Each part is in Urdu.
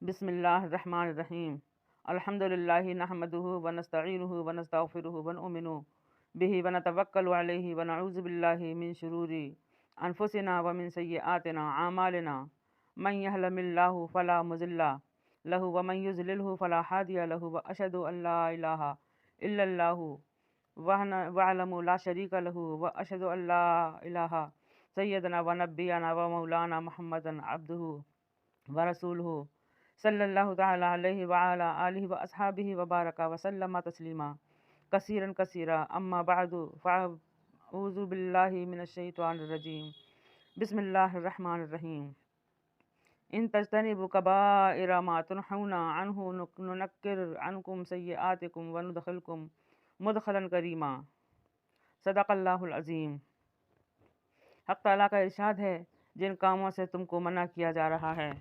بسم اللہ الرحمن الرحیم الحمد للہ نحمدہ ونستعینہ ونستغفرہ ونؤمن بہ ونتوکل علیہ ونعوذ باللہ من شرور انفسنا ومن سیئات اعمالنا من یهده اللہ فلا مضل لہ ومن یضللہ فلا ہادی لہ واشہد ان لا الہ الا اللہ وحدہ لا شریک لہ واشہد ان لا الہ سیدنا ونبینا ومولانا محمد عبدہ ورسولہ صلی اللہ تعالی علیہ وعلی آلہ واصحابہ وبارک وسلم تسلیما کثیرا کثیرا اما بعد فاعوذ باللہ من الشیطان الرجیم بسم اللہ الرحمن الرحیم ان تجتنبوا کبائر ما تنہون عنہ ننکر عنکم سیئاتکم وندخلکم مدخلا کریما صدق اللہ العظیم۔ حق تعالیٰ کا ارشاد ہے، جن کاموں سے تم کو منع کیا جا رہا ہے،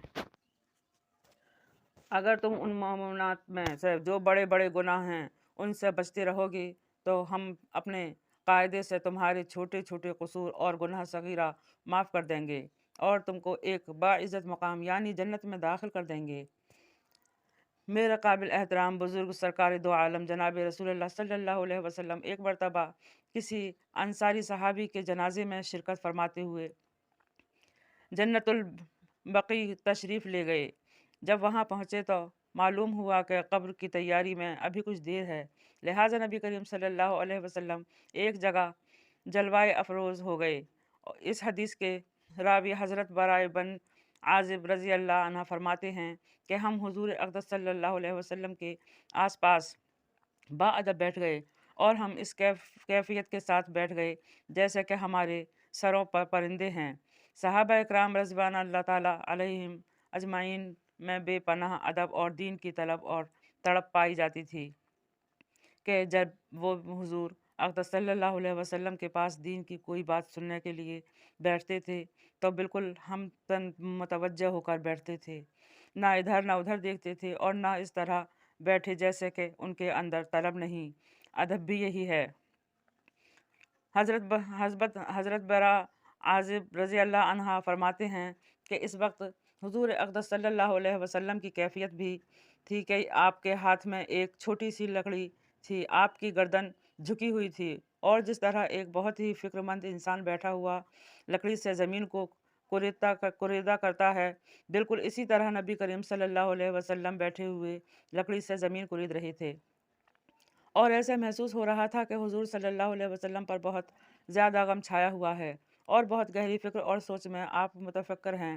اگر تم ان معاملات میں سے جو بڑے بڑے گناہ ہیں ان سے بچتے رہو گی تو ہم اپنے قاعدے سے تمہارے چھوٹے چھوٹے قصور اور گناہ صغیرہ معاف کر دیں گے اور تم کو ایک باعزت مقام یعنی جنت میں داخل کر دیں گے۔ میرے قابل احترام بزرگ سرکار دو عالم جناب رسول اللہ صلی اللہ علیہ وسلم ایک مرتبہ کسی انصاری صحابی کے جنازے میں شرکت فرماتے ہوئے جنت البقیع تشریف لے گئے۔ جب وہاں پہنچے تو معلوم ہوا کہ قبر کی تیاری میں ابھی کچھ دیر ہے، لہٰذا نبی کریم صلی اللہ علیہ وسلم ایک جگہ جلوائے افروز ہو گئے۔ اس حدیث کے راوی حضرت برائے بن عازب رضی اللہ عنہ فرماتے ہیں کہ ہم حضور اقدس صلی اللہ علیہ وسلم کے آس پاس باادب بیٹھ گئے اور ہم اس کیفیت کے ساتھ بیٹھ گئے جیسے کہ ہمارے سروں پر پرندے ہیں۔ صحابہ اکرام رضوان اللہ تعالیٰ علیہم اجمعین میں بے پناہ ادب اور دین کی طلب اور تڑپ پائی جاتی تھی کہ جب وہ حضور اقدس صلی اللہ علیہ وسلم کے پاس دین کی کوئی بات سننے کے لیے بیٹھتے تھے تو بالکل ہم تن متوجہ ہو کر بیٹھتے تھے، نہ ادھر نہ ادھر دیکھتے تھے اور نہ اس طرح بیٹھے جیسے کہ ان کے اندر طلب نہیں۔ ادب بھی یہی ہے۔ حضرت برا عازب رضی اللہ عنہ فرماتے ہیں کہ اس وقت حضور اقدس صلی اللہ علیہ وسلم کی کیفیت بھی تھی کہ آپ کے ہاتھ میں ایک چھوٹی سی لکڑی تھی، آپ کی گردن جھکی ہوئی تھی اور جس طرح ایک بہت ہی فکر مند انسان بیٹھا ہوا لکڑی سے زمین کو کریدا کرتا ہے، بالکل اسی طرح نبی کریم صلی اللہ علیہ وسلم بیٹھے ہوئے لکڑی سے زمین کرید رہے تھے اور ایسا محسوس ہو رہا تھا کہ حضور صلی اللہ علیہ وسلم پر بہت زیادہ غم چھایا ہوا ہے اور بہت گہری فکر اور سوچ میں آپ متفکر ہیں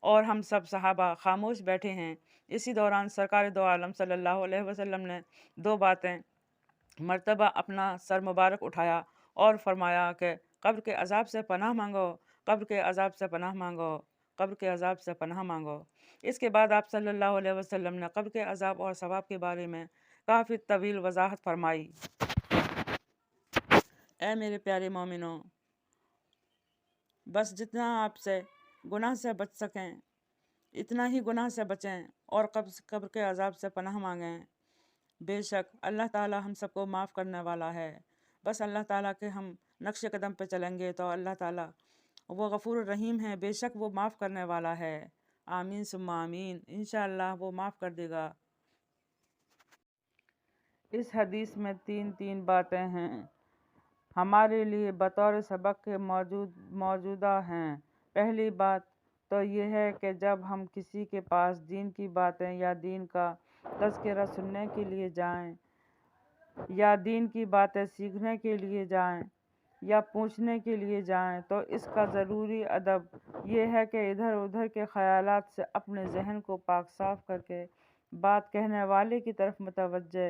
اور ہم سب صحابہ خاموش بیٹھے ہیں۔ اسی دوران سرکار دو عالم صلی اللہ علیہ وسلم نے دو باتیں مرتبہ اپنا سر مبارک اٹھایا اور فرمایا کہ قبر کے عذاب سے پناہ مانگو، قبر کے عذاب سے پناہ مانگو، قبر کے عذاب سے پناہ مانگو۔ اس کے بعد آپ صلی اللہ علیہ وسلم نے قبر کے عذاب اور ثواب کے بارے میں کافی طویل وضاحت فرمائی۔ اے میرے پیارے مومنوں، بس جتنا آپ سے گناہ سے بچ سکیں اتنا ہی گناہ سے بچیں اور قبر کے عذاب سے پناہ مانگیں۔ بے شک اللہ تعالیٰ ہم سب کو معاف کرنے والا ہے۔ بس اللہ تعالیٰ کے ہم نقش قدم پہ چلیں گے تو اللہ تعالیٰ وہ غفور الرحیم ہے، بے شک وہ معاف کرنے والا ہے۔ آمین ثم آمین، انشاءاللہ وہ معاف کر دے گا۔ اس حدیث میں تین باتیں ہیں ہمارے لیے بطور سبق کے موجودہ ہیں۔ پہلی بات تو یہ ہے کہ جب ہم کسی کے پاس دین کی باتیں یا دین کا تذکرہ سننے کے لیے جائیں یا دین کی باتیں سیکھنے کے لیے جائیں یا پوچھنے کے لیے جائیں تو اس کا ضروری ادب یہ ہے کہ ادھر ادھر کے خیالات سے اپنے ذہن کو پاک صاف کر کے بات کہنے والے کی طرف متوجہ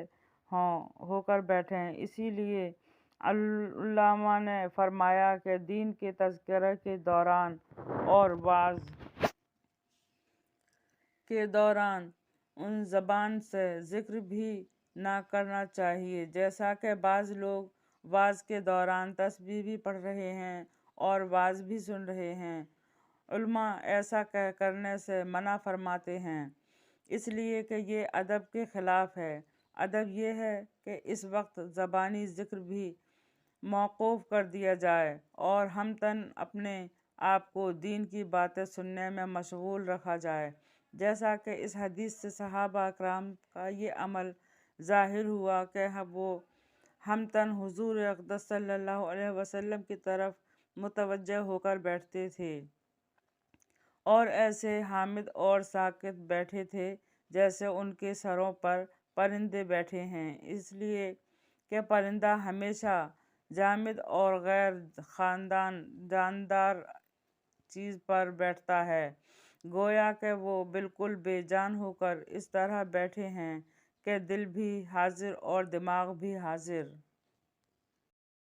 ہو کر بیٹھیں۔ اسی لیے علماء نے فرمایا کہ دین کے تذکرے کے دوران اور وعظ کے دوران ان زبان سے ذکر بھی نہ کرنا چاہیے جیسا کہ بعض لوگ وعظ کے دوران تسبیح بھی پڑھ رہے ہیں اور وعظ بھی سن رہے ہیں۔ علماء ایسا کرنے سے منع فرماتے ہیں اس لیے کہ یہ ادب کے خلاف ہے۔ ادب یہ ہے کہ اس وقت زبانی ذکر بھی موقوف کر دیا جائے اور ہم اپنے آپ کو دین کی باتیں سننے میں مشغول رکھا جائے جیسا کہ اس حدیث سے صحابہ اکرام کا یہ عمل ظاہر ہوا کہ وہ ہمتن حضور اقدس صلی اللہ علیہ وسلم کی طرف متوجہ ہو کر بیٹھتے تھے اور ایسے حامد اور ساکت بیٹھے تھے جیسے ان کے سروں پر پرندے بیٹھے ہیں، اس لیے کہ پرندہ ہمیشہ جامد اور غیر جاندار چیز پر بیٹھتا ہے، گویا کہ وہ بالکل بے جان ہو کر اس طرح بیٹھے ہیں کہ دل بھی حاضر اور دماغ بھی حاضر۔